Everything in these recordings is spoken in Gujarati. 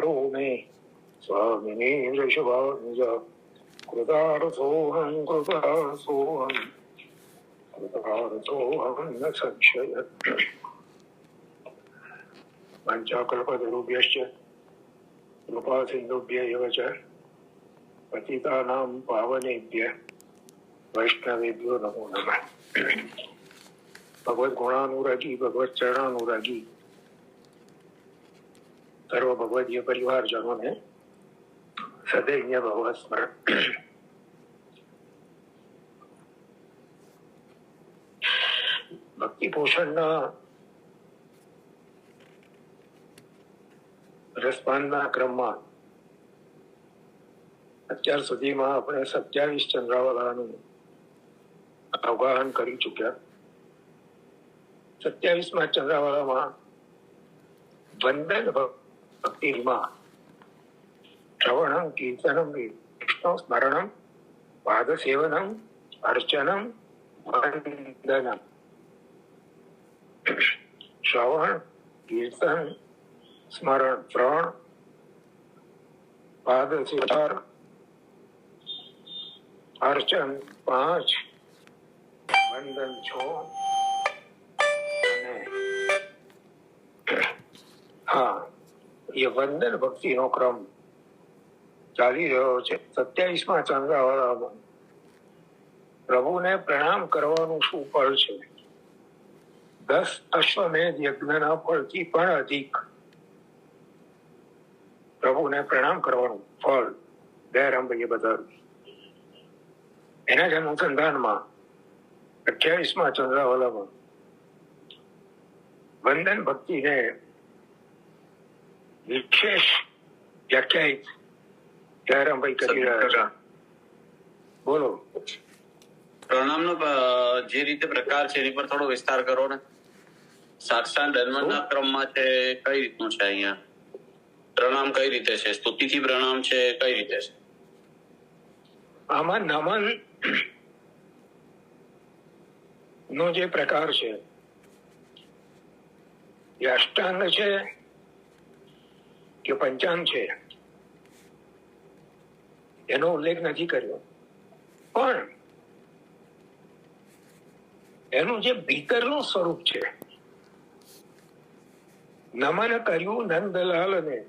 करो मे स्वामिनी ऋषभानुज कृतार्थोऽहं न संशय। वाञ्छाकल्पतरुभ्यश्च कृपा सिन्धुभ्य एव च पतितानां पावनेभ्यः वैष्णवेभ्यो नमो नमः। भगवत गुणानुरागी, भगवत चरणानुरागी सर्व भगवदीय परिवारजनों ने सदैव भगवत स्मरण। ભક્તિ પોષણના રસપાનના ક્રમમાં અત્યાર સુધીમાં આપણે 27 ચંદ્રાવલાનું અવગાહન કરી ચૂક્યા। 27મા ચંદ્રાવલામાં વંદન ભક્તિમાં શ્રવણમ, કીર્તનમ, વિષ્ણુ સ્મરણમ, પાદ સેવનમ, અર્ચનમ, વંદનમ। શ્રવણ, કીર્તન, સ્મરણ 3, પાદ સેવન, અર્ચન 5, વંદન 6 અને એ વંદન ભક્તિનો ક્રમ ચાલી રહ્યો છે। 27મા ચંદ્રાવલામાં પ્રભુને પ્રણામ કરવાનું શું ફળ છે? 10 અશ્વમેધ યજ્ઞના ફળથી પણ અધિક પ્રભુને પ્રણામ કરવાનું ફળ દયારામભાઈએ બતાવ્યું। એના જ અનુસંધાનમાં 28મા ચંદ્રાવલામાં વંદન ભક્તિને વિશેષ વ્યાખ્યાયિત દયારામભાઈ કરી રહ્યા છે। બોલો। પ્રણામનો જે રીતે પ્રકાર છે એની પર થોડો વિસ્તાર કરો ને। સાક્ષાત ધર્મના ક્રમમાં છે, કઈ રીતનું છે? અહીંયા પ્રણામ કઈ રીતે છે? સ્તુતિથી પ્રણામ છે, કઈ રીતે છે? આમાં નમન નો જે પ્રકાર છે એ અષ્ટાંગ છે કે પંચાંગ છે એનો ઉલ્લેખ નથી કર્યો, પણ એનું જે ભીતરનું સ્વરૂપ છે, નમન કર્યું નંદલાલને,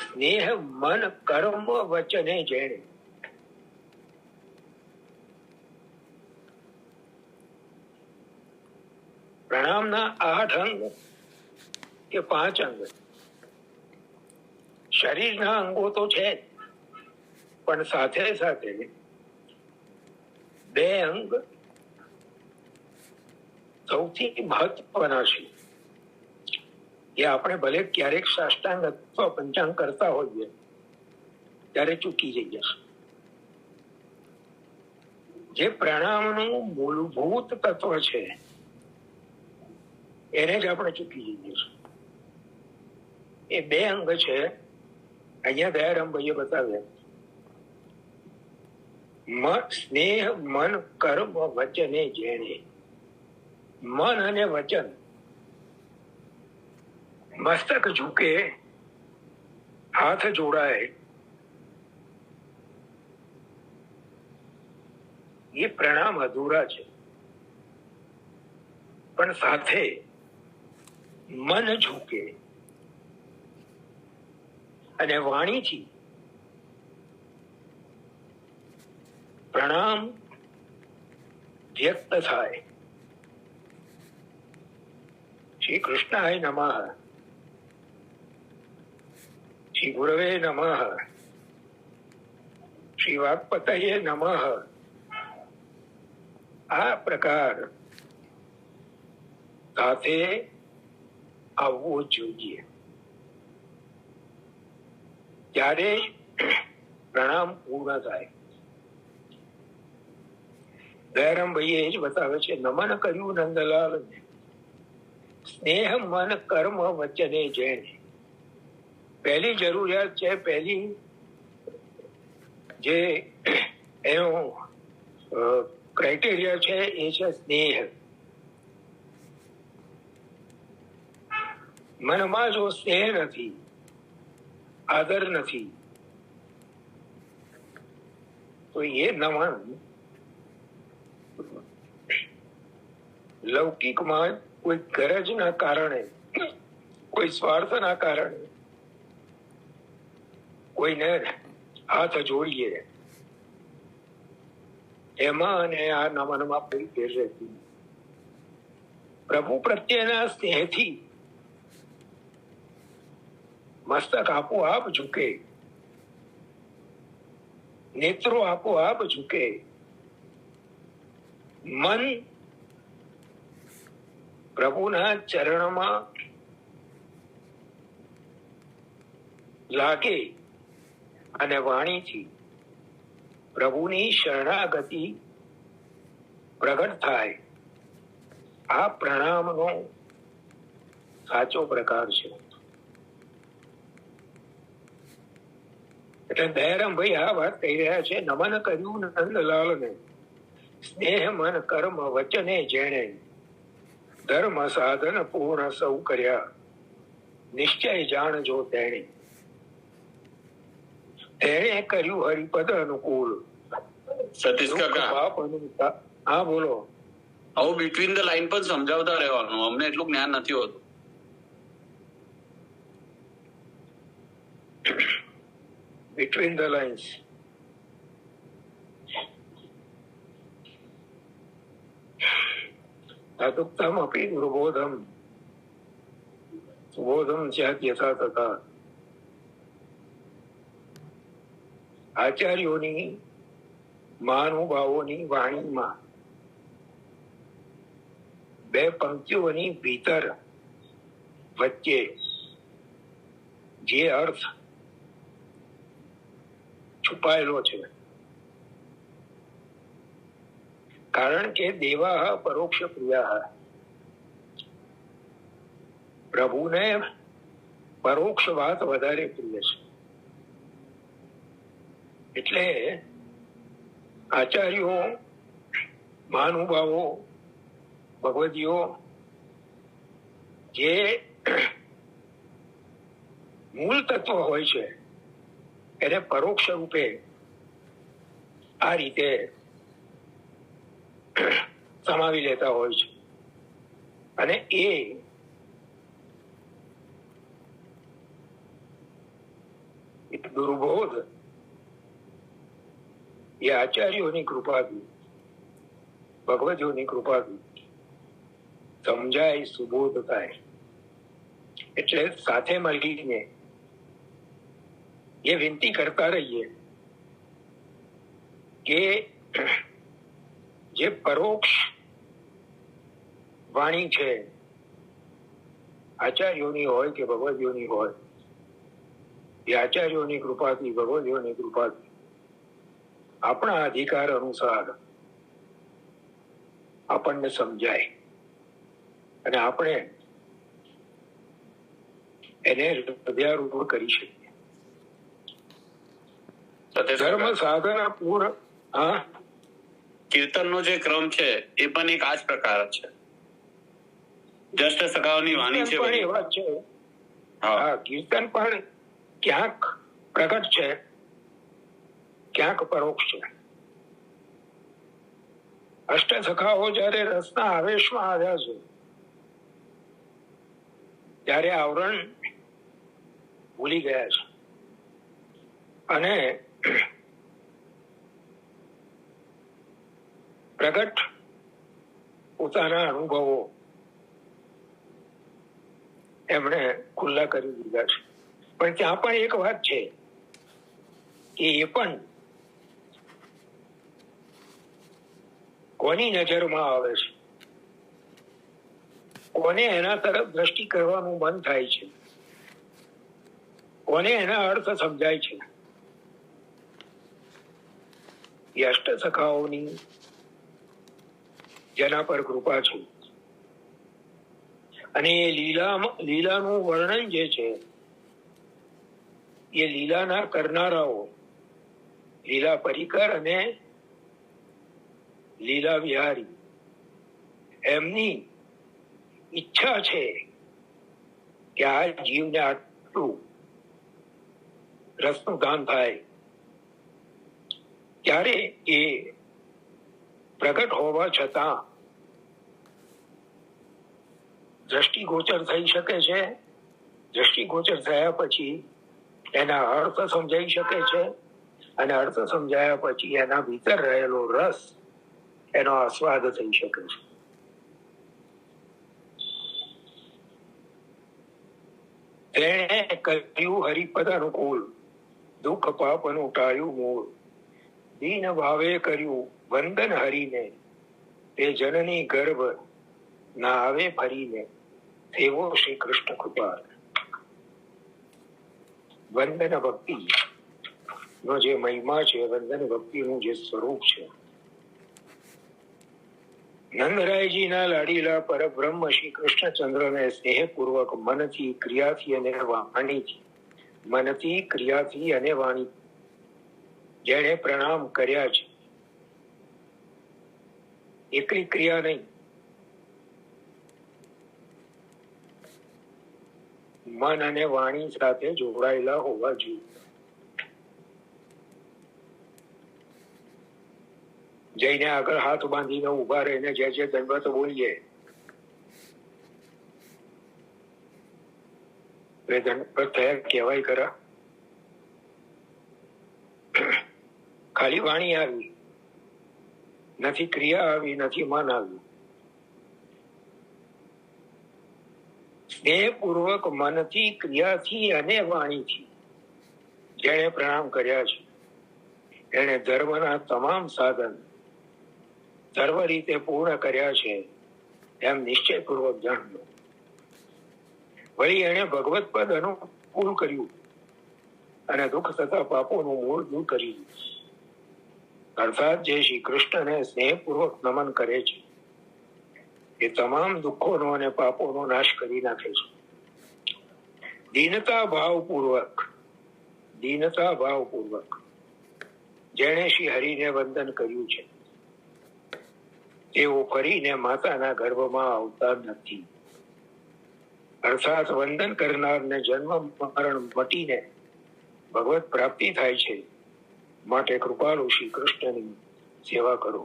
સ્નેહ મન કર્મ વચને જેણે। પ્રણામના 8 અંગ કે 5 અંગ, શરીરના અંગો તો છે પણ સાથે સાથે 2 અંગ સૌથી મહત્વના છે। એ આપણે ભલે ક્યારેક સાષ્ટાંગ અથવા પંચાંગ કરતા હોઈએ ત્યારે ચૂકી જઈએ। જે પ્રણામનું મૂળભૂત તત્વ છે એને જ આપણે ચૂકી જઈએ છીએ। એ 2 અંગ છે, અહીંયા દયારામભાઈએ બતાવ્યા। સ્નેહ મન કર્મ વચને જેણે। મન અને વચન, મસ્તક ઝૂકે, હાથ જોડાય, એ પ્રણામ અધૂરા છે। પણ સાથે મન ઝૂકે અને વાણીથી પ્રણામ વ્યક્ત થાય। શ્રી કૃષ્ણાય નમઃ, શ્રી ગુરવે નમઃ, શ્રી વાગપતયે નમઃ, આ પ્રકાર સાથે આવવું જોઈએ, ત્યારે પ્રણામ પૂર્ણ થાય। દયારામભાઈ એ જ બતાવે છે, નમન કર્યું નંદલાલને, સ્નેહ મન કર્મ વચને જેણે। પહેલી જરૂરિયાત છે, પહેલી જે એનો ક્રાઇટેરિયા છે એ છે સ્નેહ। મનમાં જો સ્નેહ નથી આદર નથી, તો એ નમન લૌકિકમાં કોઈ ગરજના કારણે, કોઈ સ્વાર્થના કારણે કોઈને હાથ જોડીએ એમાં અને આ નમનમાં કોઈ ફેર રહેતી. પ્રભુ પ્રત્યેના સ્નેહથી મસ્તક આપોઆપ ઝૂકે, નેત્રો આપોઆપ ઝૂકે, મન પ્રભુના ચરણમાં લાગે અને વાણીથી પ્રભુની શરણાગતિ પ્રગટ થાય. આ પ્રણામનો સાચો પ્રકાર છે. એટલે દયારામભાઈ આ વાત કહી રહ્યા છે. નમન કર્યું નંદલાલને, સ્નેહ મન કર્મ વચને જેણે, ધર્મ સાધન પૂર્ણ સૌ કર્યા, નિશ્ચય જાણજો તેણે. તેણે કર્યું હરિપદ અનુકૂળ. સતીશ કાકા, હા બોલો. આવું બિટવીન ધ લાઈન પણ સમજાવતા રહેવાનું, અમને એટલું જ્ઞાન નથી હોતું. Between the lines. તાતુક્તમ અપી દુર્બોધમ સુબોધમ સ્યાત યથા તથા. આચાર્યોની મહાનુભાવોની વાણીમાં બે પંક્તિઓની ભીતર વચ્ચે જે અર્થ છુપાયેલો છે, કારણ કે દેવા પરોક્ષ પ્રિયા, પ્રભુને પરોક્ષ વાત વધારે પ્રિય છે. એટલે આચાર્યો, મહાનુભાવો, ભગવદીઓ જે મૂળ તત્વ હોય છે એને પરોક્ષ રૂપે આ રીતે સમાવી લેતા હોય છે. અને એ દુર્બોધ એ આચાર્યોની કૃપાથી, ભગવદીઓની કૃપાથી સમજાય, સુબોધ થાય. એટલે સાથે મળીને એ વિનંતી કરતા રહીએ કે જે પરોક્ષ વાણી છે, આચાર્યોની હોય કે ભગવદીઓની હોય, એ આચાર્યોની કૃપાથી, ભગવદીઓની કૃપાથી આપણા અધિકાર અનુસાર આપણને સમજાય અને આપણે એને હૃદયારૂઢ કરી શકીએ. ધર્મ સાધન પૂર્ણ. હા, કીર્તનનો જે ક્રમ છે એ પણ એક આ જ પ્રકાર છે. જસ્ટ સખાઓની વાણી છે. હા, કીર્તન પણ ક્યાંક પ્રગટ છે, ક્યાંક પરોક્ષ છે. અષ્ટ સખાઓ જયારે રસના આવેશમાં આવ્યા છે ત્યારે આવરણ ભૂલી ગયા છે અને પ્રગટ પોતાના અનુભવો એમણે ખુલ્લા કરી દીધા છે. પણ ત્યાં પણ એક વાત છે કે એ પણ કોની નજરમાં આવે છે, કોને એના તરફ દ્રષ્ટિ કરવાનું મન થાય છે, કોને એના અર્થ સમજાય છે. એ અષ્ટ સખાઓની જેના પર કૃપા છે અને એ લીલાનું વર્ણન જે છે એ લીલાના કરનારાઓ, લીલા પરિકર અને લીલા વિહારી, એમની ઈચ્છા છે કે આ જીવને આટલું રસનું દાન થાય ત્યારે એ પ્રગટ હોવા છતાં દ્રષ્ટિગોચર થઈ શકે છે. દ્રષ્ટિગોચર થયા પછી એના અર્થ સમજાઈ શકે છે, અને અર્થ સમજાયા પછી એના ભીતર રહેલો રસ એનો આસ્વાદ થઈ શકે છે. તેણે કર્યું હરિપદ અનુકૂળ, દુઃખ પાપ નું ટાળ્યું મૂળ, દીન ભાવે કર્યું વંદન હરિને, તે જનની ગર્ભ ના આવે ફરીને, તેવો શ્રી કૃષ્ણ કૃપાળ. વંદન ભક્તિ નો જે મહિમા છે, વંદન ભક્તિ નું જે સ્વરૂપ છે, નંદરાયજીના લાડીલા પરબ્રહ્મ શ્રી કૃષ્ણચંદ્રને સ્નેહપૂર્વક મનથી, ક્રિયાથી અને વાણીથી, મનથી, ક્રિયાથી અને વાણી જેણે પ્રણામ કર્યા છે, એકલી ક્રિયા નહીં, મન અને વાણી સાથે જોડાયેલા હોવા જોઈએ. જઈને આગળ હાથ બાંધીને ઉભા રહીને જે દંડવત બોલીએ, દંડવત થયા કહેવાય ખરા? ખાલી વાણી આવી નથી, ક્રિયા આવી નથી, મન આવ્યું. સ્નેહપૂર્વક મનથી, ક્રિયાથી અને વાણીથી જેણે પ્રણામ કર્યા છે, એને ધર્મના તમામ સાધન સર્વ રીતે પૂર્ણ કર્યા છે એમ નિશ્ચયપૂર્વક જાણવું. વળી એને ભગવત પદ અનુકૂળ કર્યું અને દુઃખ તથા પાપોનું મૂળ દૂર કર્યું. અર્થાત જે શ્રી કૃષ્ણને સ્નેહપૂર્વક નમન કરે છે એ તમામ દુઃખોનો અને પાપોનો નાશ કરી નાખે છે. દીનતા ભાવપૂર્વક જેણે શ્રી હરિને વંદન કર્યું છે તેઓ ફરીને માતાના ગર્ભમાં આવતા નથી. અર્થાત વંદન કરનારને જન્મ મરણ મટીને ભગવત પ્રાપ્તિ થાય છે. માટે કૃપાળુ શ્રી કૃષ્ણની સેવા કરો.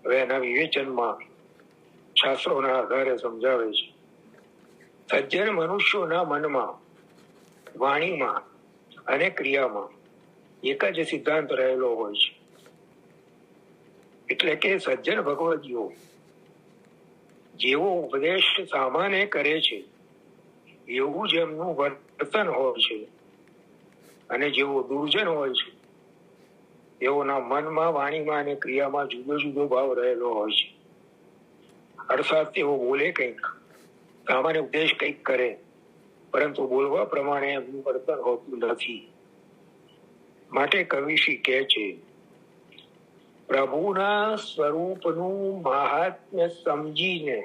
હવે એના વિવેચનમાં શાસ્ત્રોના આધારે સમજાવે છે, સજ્જન મનુષ્યોના મનમાં, વાણીમાં અને ક્રિયામાં એક જ સિદ્ધાંત રહેલો હોય છે. એટલે કે સજ્જન ભગવદીઓ જેવો ઉપદેશ સામાન્ય કરે છે એવું જ એમનું વર્તન હોય છે, અને જેવો દુર્જન હોય છે તેઓના મનમાં, વાણીમાં અને ક્રિયામાં જુદો જુદો ભાવ રહેલો હોય છે. અર્થાત તેઓ બોલે કંઈક, સામાન્ય ઉપદેશ કંઈક કરે, પરંતુ બોલવા પ્રમાણે એમનું વર્તન હોતું નથી. માટે કવિશ્રી કહે છે, પ્રભુના સ્વરૂપનું મહાત્મ્ય સમજીને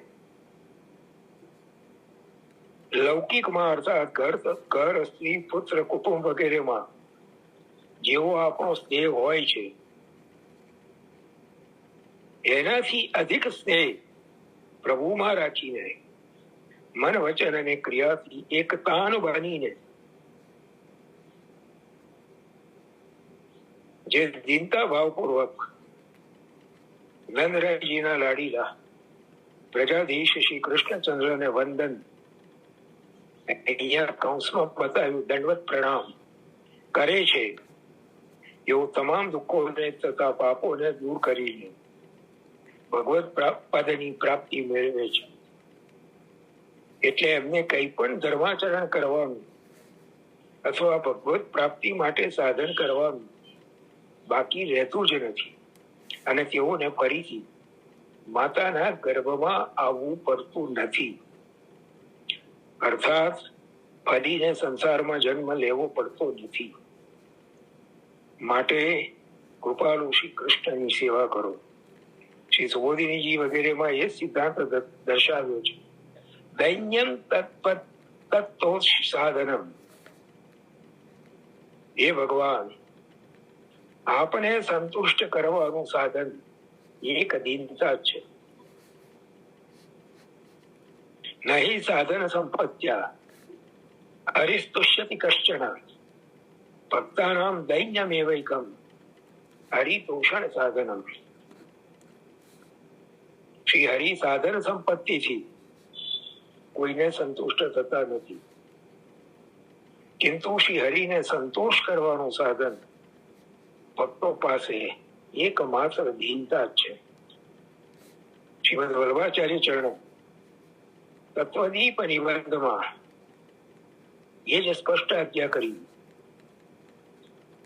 લૌકિકમાં અર્થાત ઘર, સ્ત્રી, પુત્ર, કુટુંબ વગેરેમાં જેવો આપણો સ્નેહ હોય છે એનાથી અધિક સ્નેહ પ્રભુમાં રાખીને મન, વચન અને ક્રિયાથી એકતાન બનીને જે દીનતા ભાવપૂર્વક નંદરાયજીના લાડીલા પ્રજાધીશ શ્રી કૃષ્ણચંદ્રને વંદન, અહીંયા કૌંસમાં બતાવ્યું દંડવત પ્રણામ કરે છે, એવું તમામ દુઃખોને તથા પાપોને દૂર કરીને ભગવત પદની પ્રાપ્તિ મેળવે છે. એટલે એમને કંઈ પણ ધર્માચરણ કરવાનું અથવા ભગવત પ્રાપ્તિ માટે સાધન કરવાનું બાકી રહેતું જ નથી, અને તેઓને ફરીથી માતાના ગર્ભમાં આવવું પડતું નથી. અર્થાત ફરીને સંસારમાં જન્મ લેવો પડતો નથી. માટે કૃપાળુ શ્રી કૃષ્ણની સેવા કરો. શ્રી સુબોધિનીજી વગેરેમાં એ સિદ્ધાંત દર્શાવ્યો છે. દૈન્યમ તત્તો સાધનમ. એ ભગવાન, આપણે સંતુષ્ટ કરવાનું સાધન એક દીનતા છે. નહીં સાધન સંપત્ત્યા, હરિસ્તુષ્યતિ કશ્ચન ભક્તાનામ દૈન્યમેવૈકમ હરિતોષણ સાધનમ. શ્રી હરિ સાધન સંપત્તિથી કોઈને સંતુષ્ટ થતા નથી, કિંતુ શ્રી હરિને સંતોષ કરવાનું સાધન ભક્તો પાસે એકમાત્ર દીનતા જ છે. શ્રીમદ વલ્લભાચાર્ય ચરણ તત્વદીપ નિબંધમાં એ જ સ્પષ્ટ આજ્ઞા કરી.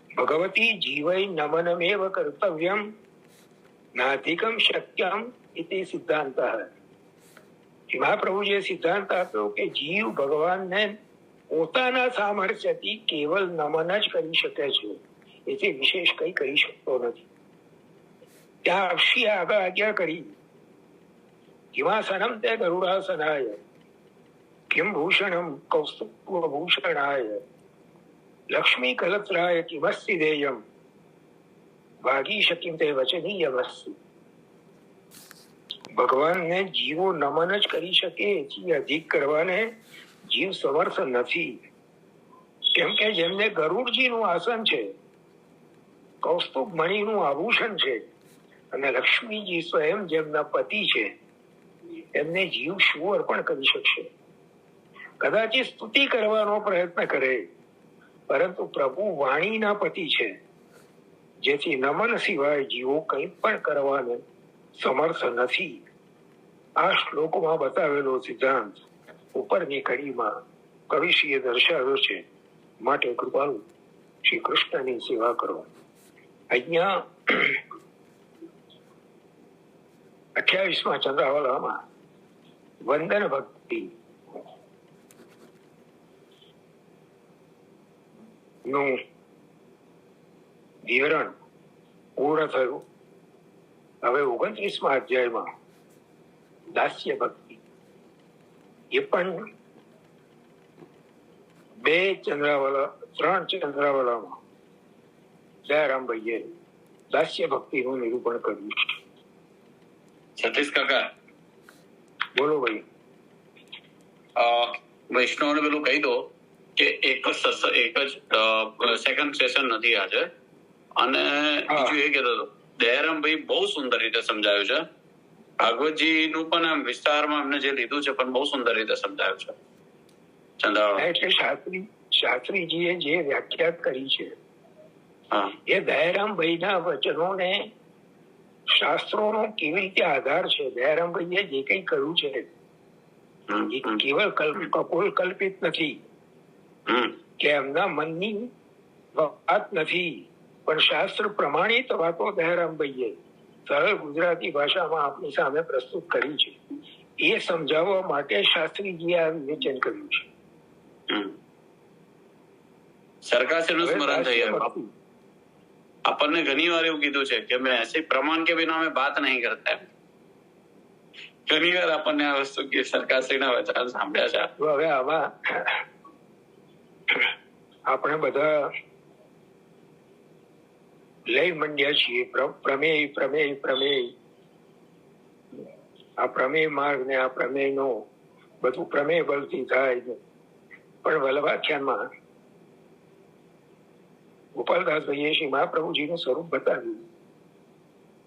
ભગવતી જીવૈ નમનમેવ કર્તવ્યમ નાધિકમ શક્યમ ઇતિ સિદ્ધાંત. મહાપ્રભુ જે સિદ્ધાંત આપ્યો કે જીવ ભગવાનને પોતાના સામર્થ્યથી કેવલ નમન જ કરી શકે છે, એથી વિશેષ કઈ કરી શકતો નથી. ત્યાં અક્ષી આગળ આજ્ઞા કરી, કિમાસનમ તે ગરુડાસનાય કિમ ભૂષણમ કૌસ્તુભૂષણાય લક્ષ્મી કલત્રાય કિમસ્તિ દેયમ ભાગી શક્યમ તે વચનીય વસ્તુ. ભગવાનને જીવો નમન જ કરી શકે, એથી અધિક કરવાને જીવ સમર્થ નથી. કેમ કે જેમને ગરુડજીનું આસન છે, કૌસ્તુભ મણિનું આભૂષણ છે, અને લક્ષ્મીજી સ્વયં જેમના પતિ છે, એમને જીવ શું અર્પણ કરી શકશે? કદાચિત સ્તુતિ કરવાનો પ્રયત્ન કરે, પરંતુ પ્રભુ વાણીના પતિ છે, જેથી નમન સિવાય જીવો કંઈ પણ કરવાને સમર્થ નથી. આ શ્લોકમાં બતાવેલો સિદ્ધાંત ઉપરની કડીમાં કવિશ્રીએ દર્શાવ્યો છે. માટે કૃપાળુ શ્રી કૃષ્ણની સેવા કરો. અહીંયા 28મા ચંદ્રાવલામાં વંદન ભક્તિ નું વિવરણ પૂર્ણ થયું. હવે 29મા અધ્યાયમાં દાસ્ય ભક્તિ, એ પણ 3 ચંદ્રાવલામાં દયારામભાઈએ દાસ્ય ભક્તિનું નિરૂપણ કર્યું છે. સતીશ કાકા બોલો ભાઈ. વૈષ્ણવને પેલું કહી દો કે એક જ સેકન્ડ સેશન નથી આજે. અને બીજું એ કહેતો હતો, દયારામભાઈ બહુ સુંદર રીતે સમજાયું છે. ભાગવતજી નું પણ આમ વિસ્તારમાં અમને જે લીધું છે પણ બહુ સુંદર રીતે સમજાયું છે. એટલે શાસ્ત્રીજીએ જે વ્યાખ્યાત કરી છે એ દયારામભાઈના વચનોને શાસ્ત્રોનો કેવી રીતે આધાર છે. દયારામભાઈએ જે કઈ કર્યું છે એ કેવળ કપોલ કલ્પિત નથી, કે એમના મનની વાત નથી, પણ શાસ્ત્ર પ્રમાણિત વાતો દયારામભાઈએ સરળ ગુજરાતી ભાષામાં આપની સામે પ્રસ્તુત કરી છે. એ સમજાવવા માટે શાસ્ત્રીજીએ આ વિવેચન કર્યું છે. સરકારશ્રીનું સ્મરણ થઈ આવ્યું. આપણને ઘણી વાર એવું કીધું છે કે મેં ऐसे प्रमाण के बिना में बात नहीं करता है. ઘણી વાર આપણને આ વસ્તુ કે સરકારશ્રીના વચન સાંભળ્યા છે. હવે આમાં આપણે બધા લઈ મંડ્યા છીએ પ્રમેય પ્રમેય પ્રમેય. આ પ્રમેય માર્ગ ને આ પ્રમેય નો બધું પ્રમેય બળથી થાય. પણ વલ્લભાખ્યાનમાં ગોપાલદાસભાઈએ શ્રી મહાપ્રભુજીનું સ્વરૂપ બતાવ્યું.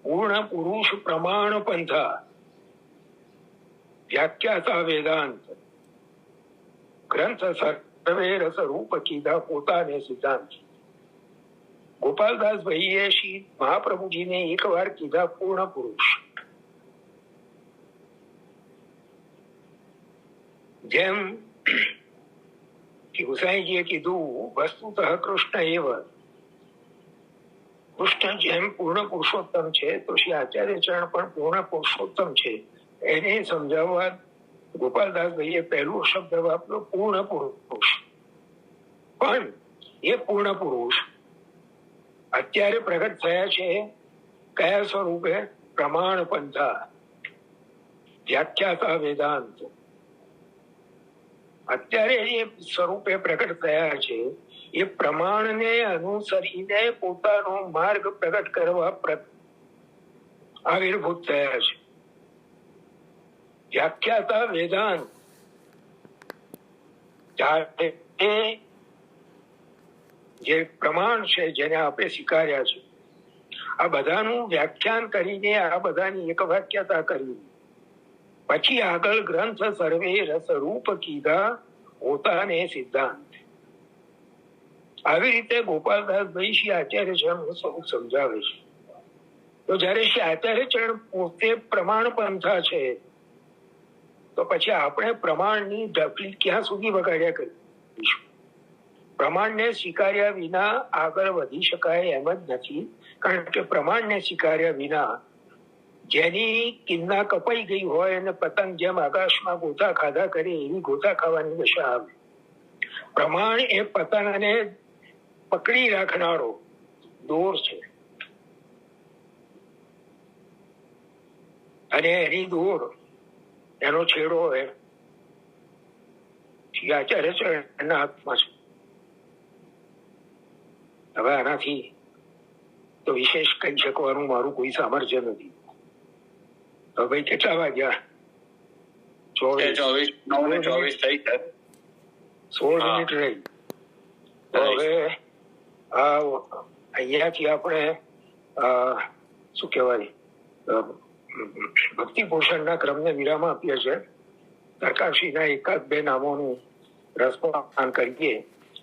પૂર્ણ પુરુષ પ્રમાણ પંથા વ્યાખ્યાતા વેદાંત ગ્રંથ સર્વે રસ રૂપ કીધા પોતાને સિદ્ધાંત. ગોપાલદાસભાઈએ શ્રી મહાપ્રભુજીને એક વાર કીધા પૂર્ણ પુરુષ. જેમ ગુસાઈજીએ કીધું વસ્તુતઃ કૃષ્ણ એવ, કૃષ્ણ જેમ પૂર્ણ પુરુષોત્તમ છે તો શ્રી આચાર્ય ચરણ પણ પૂર્ણ પુરુષોત્તમ છે. એને સમજાવવા ગોપાલદાસભાઈએ પહેલો શબ્દ વાપર્યો પૂર્ણ પુરુષ. પણ એ પૂર્ણ પુરુષ અત્યારે પ્રગટ થયા છે કયા સ્વરૂપે? પ્રમાણ પંથા વ્યાખ્યાતા વેદાંત. અત્યારે જે સ્વરૂપે પ્રગટ થયા છે એ પ્રમાણને અનુસરીને પોતાનો માર્ગ પ્રગટ કરવા આવિર્ભૂત થયા છે. વ્યાખ્યાતા વેદાંત જે પ્રમાણ છે જેને આપણે સ્વીકાર્યા છે, આ બધાનું વ્યાખ્યાન કરીને આ બધાની એક વાક્યતા કરી, પછી આગળ ગ્રંથ સર્વે રસરૂપ કીધા હોતાને સિદ્ધાંત. આવી રીતે ગોપાલદાસભાઈ શ્રી આચાર્ય ચરણનું સ્વરૂપ સમજાવે છે. તો જયારે શ્રી આચાર્ય ચરણ પોતે પ્રમાણ પંથા છે, તો પછી આપણે પ્રમાણની ઢકલી ક્યાં સુધી વગાડ્યા કરીશું? પ્રમાણને સ્વીકાર્યા વિના આગળ વધી શકાય એમ જ નથી. કારણ કે પ્રમાણને સ્વીકાર્યા વિના જેની કિન્ના કપાઈ ગઈ હોય અને પતંગ જેમ આકાશમાં ગોતા ખાધા કરે એવી ગોતા ખાવાની દશા આવે. પ્રમાણ એ પતંગને પકડી રાખનારો દોર છે, અને એની દોર એનો છેડો એ આચાર્ય ચરણના હાથમાં છે. હવે આનાથી તો વિશેષ કહી શકવાનું મારું કોઈ સામર્થ્ય નથી. તો ભાઈ કેટલા વાગ્યા? 24 થઈ છે, 16 મિનિટ રહી. તો હવે અહીંયાથી આપણે શું કહેવાય, ભક્તિ પોષણના ક્રમને વિરામ આપીએ છીએ. સરકારશ્રીના એકાદ બે નામોનું રસપાન કરીએ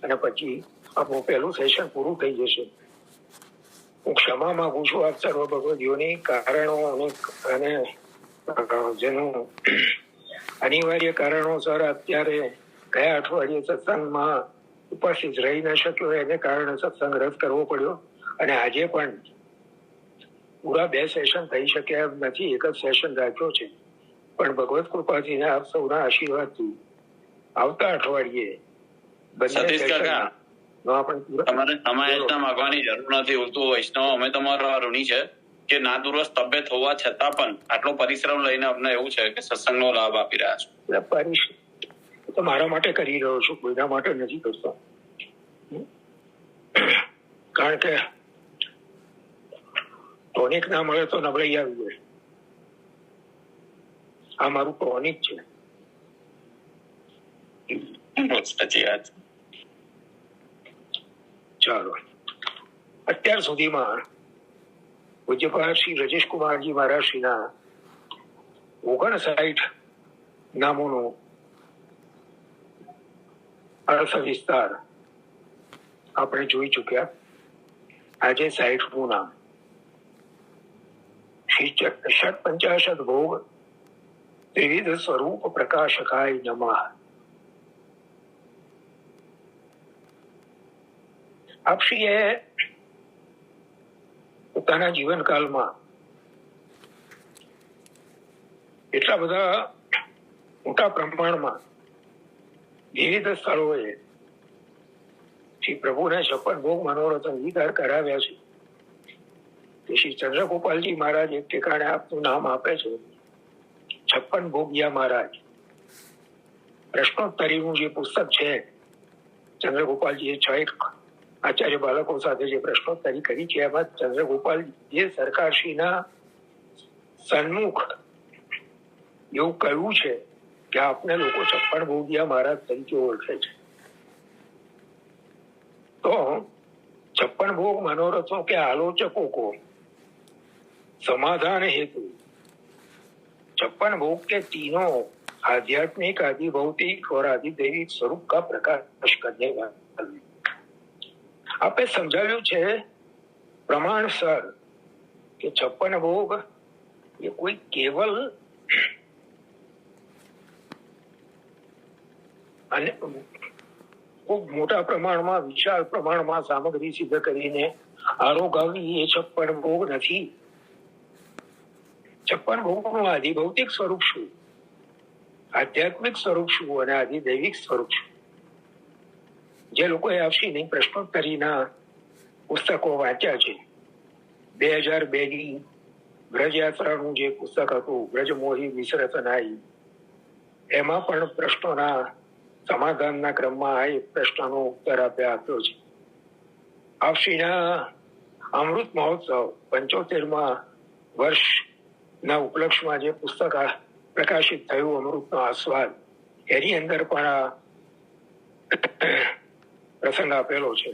અને પછી આપણું પહેલું સેશન પૂરું થઈ જશે. હું ક્ષમા માંગુ છું આપ સર્વ ભગવદીઓની. કારણો અને જેનું અનિવાર્ય કારણોસર અત્યારે ગયા અઠવાડિયે સત્સંગમાં ઉપસ્થિત રહી ન શક્યો, એને કારણે સત્સંગ રદ કરવો પડ્યો. અને આજે પણ પૂરા 2 સેશન થઈ શક્યા એમ નથી, એક જ સેશન રાખ્યો છે. પણ ભગવત કૃપાથી આપ સૌના આશીર્વાદથી આવતા અઠવાડિયે તમારે સમાયજના માંગવાની જરૂર નથી. ઉલટું વૈષ્ણવ અમે તમારા ઋણી છે કે નાદુરસ્ત તબિયત હોવા છતાં પણ આટલો પરિશ્રમ લઈને અમને એવું છે કે સત્સંગનો લાભ આપી રહ્યા છો. તો મારા માટે કરી રહ્યો છું, કોઈના માટે નથી કરતો. કારણ કે ટોનિક ના મળે તો નબળાઈ આવી જાય. આ મારું ટોનિક છે. સાચી વાત. ચાલો, અત્યાર સુધીમાં પૂજ્યપાદ શ્રી રજેશકુમારજી મહારાજશ્રીના 59 નામોનો અર્થ વિસ્તાર આપણે જોઈ ચુક્યા. આજે 60મું નામ શ્રી ષટ્ ભોગ ત્રિવિધ સ્વરૂપ પ્રકાશકાય નમઃ. આપશ્રીએ પોતાના જીવનકાળમાં એટલા બધા મોટા પ્રમાણમાં વિવિધ સ્થળોએ શ્રી પ્રભુના 56 ભોગ મનોરથ અંગીકાર કરાવ્યા છે. શ્રી ચંદ્રગોપાલજી મહારાજ એક ઠેકાણે આપનું નામ આપે છે 56 ભોગિયા મહારાજ. પ્રશ્નોત્તરીનું જે પુસ્તક છે, ચંદ્રગોપાલજીએ 6 આચાર્ય બાળકો સાથે જે પ્રશ્નોત્તરી કરી છે, એમાં ચંદ્રગોપાલજીએ સરકારશ્રીના સન્મુખ એવું કહ્યું છે કે આપને લોકો 56 ભોગિયા મહારાજ તરીકે ઓળખે છે. તો 56 ભોગ मनोरथों के आलोचकों को समाधान हेतु 56 भोग के तीनों आध्यात्मिक, आदि भौतिक और आदि दैविक स्वरूप का प्रकाश करने वाले आपे समझाव्યું છે પ્રમાણસર કે 56 ભોગ એ કોઈ કેવલ અને ખૂબ મોટા પ્રમાણમાં, વિશાળ પ્રમાણમાં સામગ્રી સિદ્ધ કરીને આરોગાવી એ 56 ભોગ નથી. 56 ભોગનું આદિ ભૌતિક સ્વરૂપ શું, આધ્યાત્મિક સ્વરૂપ શું અને આદિ દૈવિક સ્વરૂપ શું? જે લોકોએ આપશ્રીની પ્રશ્નોત્તરીના પુસ્તકો વાંચ્યા છે, 2002ની બ્રજયાત્રાનું જે પુસ્તક હતું બ્રજમોહી વિસરત નાઈ, એમાં પણ પ્રશ્નોના સમાધાનના ક્રમમાં આ એક પ્રશ્નનો ઉત્તર આપ્યો છે. આપશ્રીના અમૃત મહોત્સવ 75મા વર્ષના ઉપલક્ષમાં જે પુસ્તક પ્રકાશિત થયું અમૃતનો આસ્વાદ, એની અંદર પણ પ્રસંગ આપેલો છે.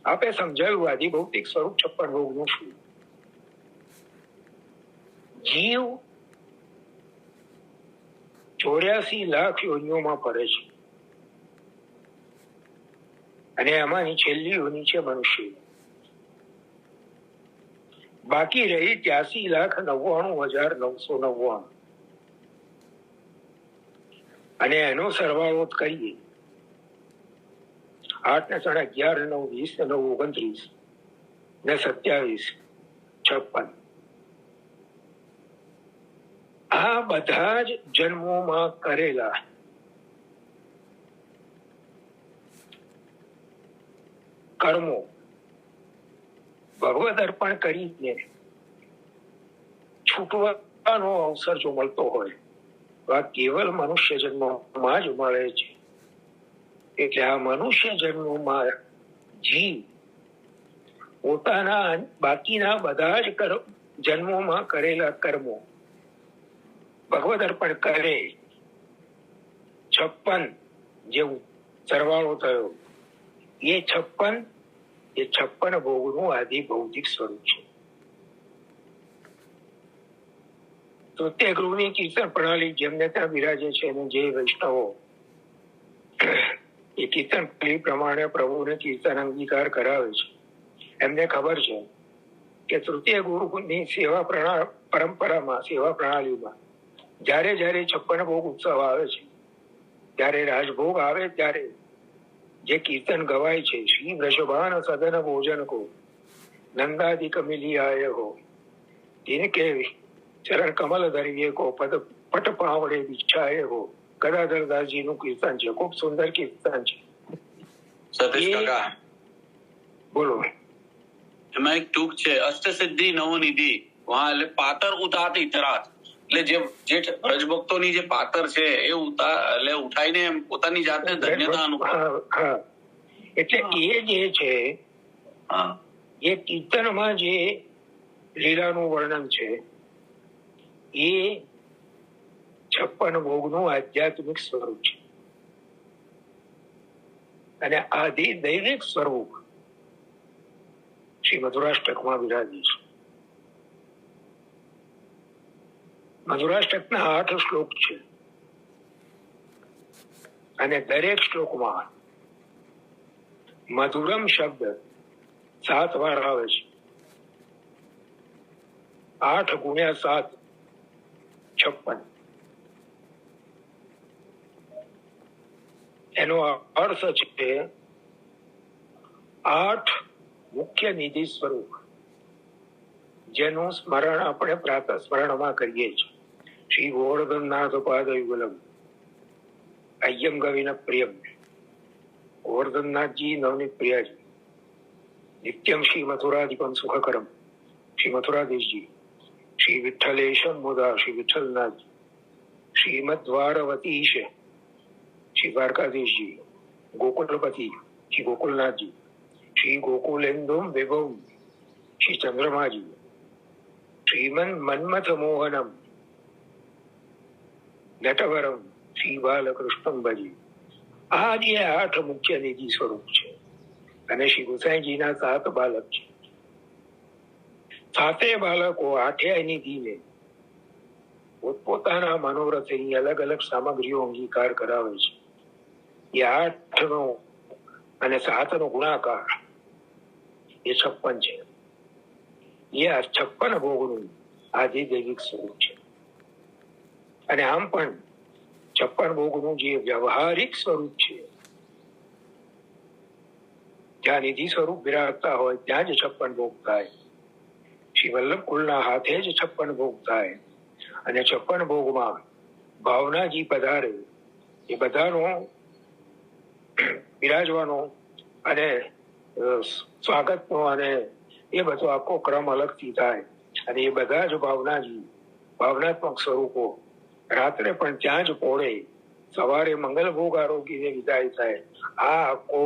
આપે સમજાવ્યું આદિભૌતિક સ્વરૂપ 56 ભોગનું શું. જીવ 84 લાખ યોનિઓમાં ફરે છે અને એમાંની છેલ્લી યોનિ છે મનુષ્ય. બાકી રહી 83,99,999 અને એનો સરવાળો કરીએ 8 ને 11, 9, 20, 9, 29 ને 27, 56 આ બધા જ જન્મોમાં કરેલા કર્મો ભગવદ અર્પણ કરીને છૂટવાનો અવસર જો મળતો હોય તો આ કેવલ મનુષ્ય જન્મમાં જ મળે છે. એટલે આ મનુષ્ય જન્મમાં જીવ પોતાના બાકીના બધા જ જન્મોમાં કરેલા કર્મો ભગવદ અર્પણ કરે 56 જેવું સરવાળો થયો એ 56 ભોગનું આદિ ભૌતિક સ્વરૂપ છે. તો તે ગૃહની કીર્તન પ્રણાલી જેમને ત્યાં બિરાજે છે અને જે વૈષ્ણવો એ કીર્તન પ્રમાણે પ્રભુને કીર્તન અંગીકાર કરાવે છે એમને ખબર છે કે તૃતીય ગુરુની સેવા પરંપરામાં સેવા પ્રણાલીમાં જ્યારે જ્યારે 56 ભોગ ઉત્સવ આવે છે ત્યારે રાજભોગ આવે ત્યારે જે કીર્તન ગવાય છે શ્રી વૃષભાન સદન ભોજન કો નંદાદિક મિલી આય હો तिनके चरण कमल धरिए को पट पावड़े बिछाए हो गदाधर दास जी નું કીર્તન છે. ખૂબ સુંદર કીર્તન છે. સતીશ કાકા બોલો. એમાં એક ટૂંક છે અષ્ટસિદ્ધિ નવનિધિ વહાં એટલે પાતર ઉતાતી તરાત એટલે જે વ્રજભક્તોની જે પાતર છે એ ઉઠાઈને પોતાની જાતને ધન્યતા અનુભવ. એટલે એ જે છે એ કીર્તનમાં જે લીલાનું વર્ણન છે એ 56 ભોગનું આધ્યાત્મિક સ્વરૂપ છે અને આદિ દૈવિક સ્વરૂપ શ્રી મધુરાષ્ટકમાં બિરાજી છે. મધુરાષ્ટકના 8 શ્લોક છે અને દરેક શ્લોકમાં મધુરમ શબ્દ 7 વાર આવે છે. 8 ગુણ્યા 7 56. એનો અર્થ છે 8 મુખ્ય નિધિ સ્વરૂપ જેનું સ્મરણ આપણે પ્રાતઃ સ્મરણમાં કરીએ છીએ. શ્રી ગોવર્ધનનાથ પાદયુગલમ અય્યમ ગવિન પ્રિયમ. ગોવર્ધનનાથજી નવનીત પ્રિયાજી. નિત્યમ શ્રી મથુરાધિપમ સુખકરમ શ્રી મથુરાધીશજી. શ્રી વિઠ્ઠલેશમ મુદા શ્રી વિઠ્ઠલનાથજી. શ્રીમદ્વારવતીશ શ્રી દ્વારકાધીશજી. ગોકુલપતિ શ્રી ગોકુલનાથજી. શ્રી ગોકુલેન્દુમ વિભવમ શ્રી ચંદ્રમાજી. શ્રીમન મન્મથ મોહનમ નટવરમ શ્રી બાલકૃષ્ણમ ભજી. આ જે 8 મુખ્ય નિધિ સ્વરૂપ છે અને શ્રી ગુસાઈજીના 7 બાલક છે. 7 બાલકો 8 નિધિને પોતપોતાના મનોરથની અલગ અલગ સામગ્રીઓ અંગીકાર કરાવે છે. એ 8 નો અને 7 નો ગુણાકાર એ 56 છે. એ 56 ભોગનું આદિ દૈવિક સ્વરૂપ છે અને આમ પણ 56 ભોગનું જે વ્યવહારિક સ્વરૂપ છે જ્યાં નિધિ સ્વરૂપ બિરાજતા હોય ત્યાં જ 56 ભોગ થાય. શ્રી વલ્લભ કુલના હાથે જ 56 ભોગ થાય અને 56 ભોગમાં ભાવનાજી પધારે એ બધાનો બિરાજવાનો અને સ્વાગતનો અને એ બધો આખો ક્રમ અલગથી થાય અને એ બધા જ ભાવનાત્મક સ્વરૂપો રાત્રે પણ ત્યાં જ પોળે સવારે મંગલ ભોગ આરોગીને વિદાય થાય. આ આખો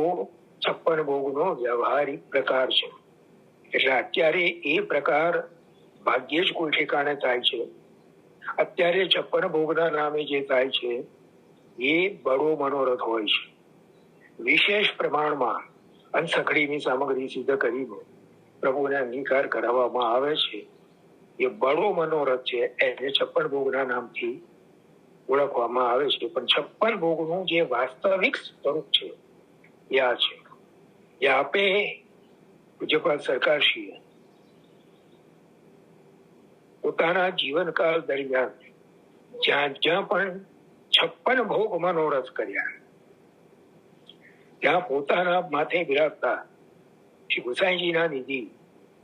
56 ભોગનો વ્યવહારિક પ્રકાર છે. એટલે અત્યારે એ પ્રકાર ભાગ્યે જ કોઈ ઠેકાણે થાય છે. અત્યારે 56 ભોગના નામે જે થાય છે એ બડો મનોરથ હોય છે. વિશેષ પ્રમાણમાં અનસખડીની સામગ્રી સિદ્ધ કરીને પ્રભુને અંગીકાર કરાવવામાં આવે છે. એ બળો મનોરથ છે, એને 56 ભોગના નામથી ઓળખવામાં આવે છે. પણ 56 ભોગનું જે વાસ્તવિક સ્વરૂપ છે એ આ છે. એ આપે પૂજ્યપાદ સરકારશ્રીએ પોતાના જીવનકાળ દરમિયાન જ્યાં જ્યાં પણ 56 ભોગ મનોરથ કર્યા, ત્યાં પોતાના માથે બિરાજતા શ્રી ગુસાઈજીના નિધિ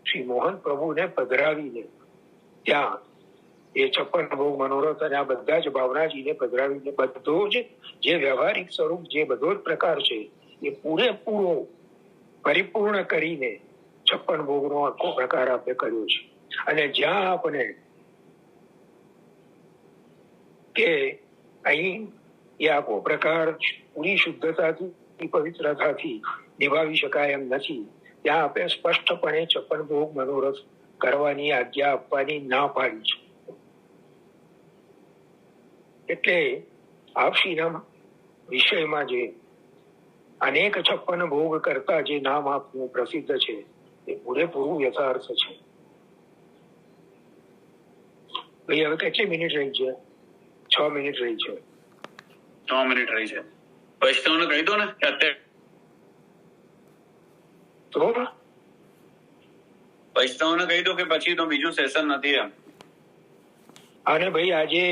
શ્રી મોહન પ્રભુને પધરાવીને ત્યાં એ 56 ભોગ મનોરથ અને આ બધા જ ભાવનાજીને પધરાવીને બધો જ જે વ્યવહારિક સ્વરૂપ, જે બધો જ પ્રકાર છે એ પૂરેપૂરો પરિપૂર્ણ કરીને 56 ભોગનો આખો પ્રકાર આપણે કર્યો છે. અને જ્યાં આપણે કે અહીં એ આખો પ્રકાર પૂરી શુદ્ધતાથી, પવિત્રતાથી નિભાવી શકાય એમ નથી, ત્યાં આપણે સ્પષ્ટપણે 56 ભોગ મનોરથ કરવાની આજ્ઞા આપવાની ના પાડી છે. એટલે આપશ્રીના વિષયમાં જે અનેક 56 ભોગ કરતા જે નામ આપનું પ્રસિદ્ધ છે એ પૂરેપૂરું યથાર્થ છે. ભાઈ હવે કેટલી મિનિટ રહી છે? 6 મિનિટ રહી છે. 6 મિનિટ રહી છે. વૈષ્ણવને કહી દો ને કે અત્યારે તો વૈષ્ણવને કહી દો કે પછી તો બીજું સેશન નથી એમ. અને ભાઈ આજે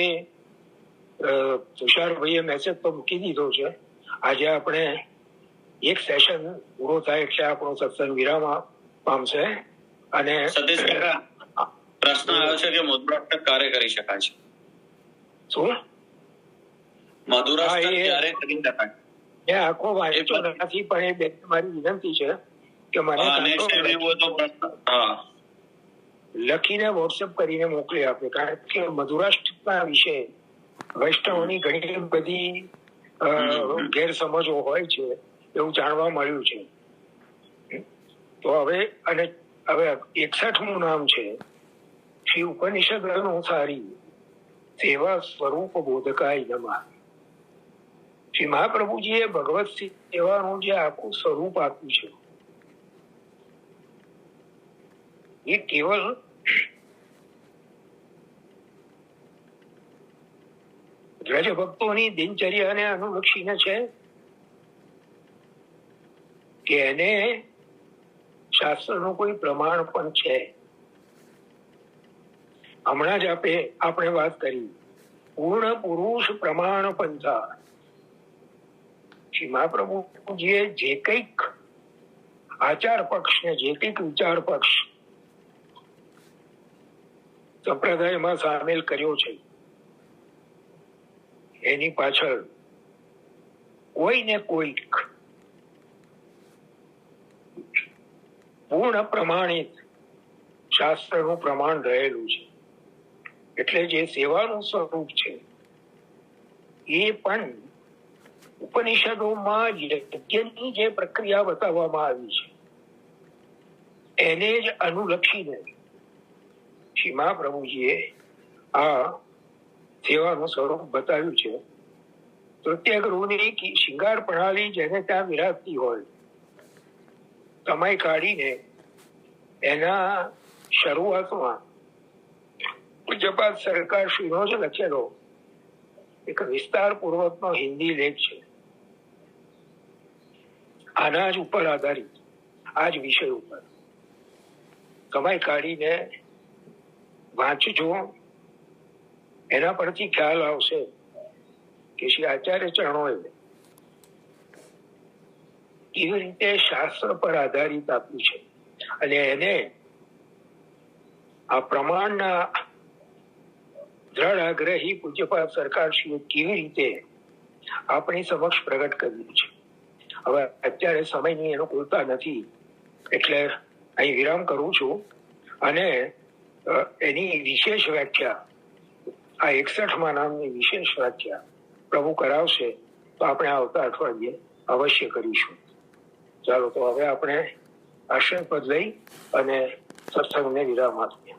તુષારભાઈએ મેસેજ તો મૂકી દીધો છે. આજે આપણે એક સેશન પૂરો થાય એટલે આપણો સત્સંગ વિરામ પામશે. અને સતીશ કાકા, પ્રશ્ન આવ્યો છે કે મધુરાષ્ટક કાર્ય કરી શકાય છે? શું મધુરાષ્ટક ક્યારે કરી શકાય? એ આખો વાંચતો નથી, પણ એ બેન મારી વિનંતી છે કે મને લખીને વોટ્સએપ કરીને મોકલી આપે. કારણ કે મધુરાષ્ટકના વિશે વૈષ્ણવની ઘણી બધી ગેરસમજો હોય છે એવું જાણવા મળ્યું છે. તો હવે 61મું નામ છે શ્રી ઉપનિષદ અનુસારી સેવા સ્વરૂપ બોધકાય નમઃ. શ્રી મહાપ્રભુજીએ ભગવત સેવાનું જે આખું સ્વરૂપ આપ્યું છે એ કેવલ વ્રજ ભક્તોની દિનચર્યાને અનુલક્ષીને છે કે એને શાસ્ત્રનું કોઈ પ્રમાણ પણ છે? હમણાં જ આપણે વાત કરી પૂર્ણ પુરુષ પ્રમાણ પંથા. શ્રી મહાપ્રભુજીએ જે કંઈક આચાર પક્ષ ને જે કંઈક વિચાર પક્ષ સંપ્રદાયમાં સામેલ કર્યો છે એની પાછળ કોઈ ને કોઈક પૂર્ણ પ્રમાણિત શાસ્ત્રનું પ્રમાણ રહેલું છે. એટલે જે સેવાનું સ્વરૂપ છે એ પણ ઉપનિષદોમાં યજ્ઞની જે પ્રક્રિયા બતાવવામાં આવી છે એને જ અનુલક્ષીને શ્રી મહાપ્રભુજીએ આ સેવાનું સ્વરૂપ બતાવ્યું છે. તૃતીય ગૃહની શિંગાર પ્રણાલી જેને ત્યાં વિરાજતી હોય, સમય કાઢીને એના શરૂઆતમાં પૂજ્યપાદ સરકારશ્રીનો જ લખેલો એક વિસ્તાર પૂર્વકનો હિન્દી લેખ છે. આના જ ઉપર આધારિત, આ જ વિષય ઉપર સમય કાઢીને વાંચજો. એના પરથી ખ્યાલ આવશે કે શ્રી આચાર્ય ચરણોએ કેવી રીતે શાસ્ત્ર પર આધારિત આપ્યું છે અને એને આ પ્રમાણના દ્રઢ આગ્રહી પૂજ્યપાદ સરકારશ્રીએ કેવી રીતે આપણી સમક્ષ પ્રગટ કર્યું છે. હવે અત્યારે સમયની અનુકૂળતા નથી એટલે અહીં વિરામ કરું છું. અને એની વિશેષ વ્યાખ્યા, આ 61મા નામની વિશેષ વ્યાખ્યા પ્રભુ કરાવશે તો આપણે આવતા અઠવાડિયે અવશ્ય કરીશું. ચાલો, તો હવે આપણે આશ્રય પદ લઈ અને સત્સંગને વિરામ આપીએ.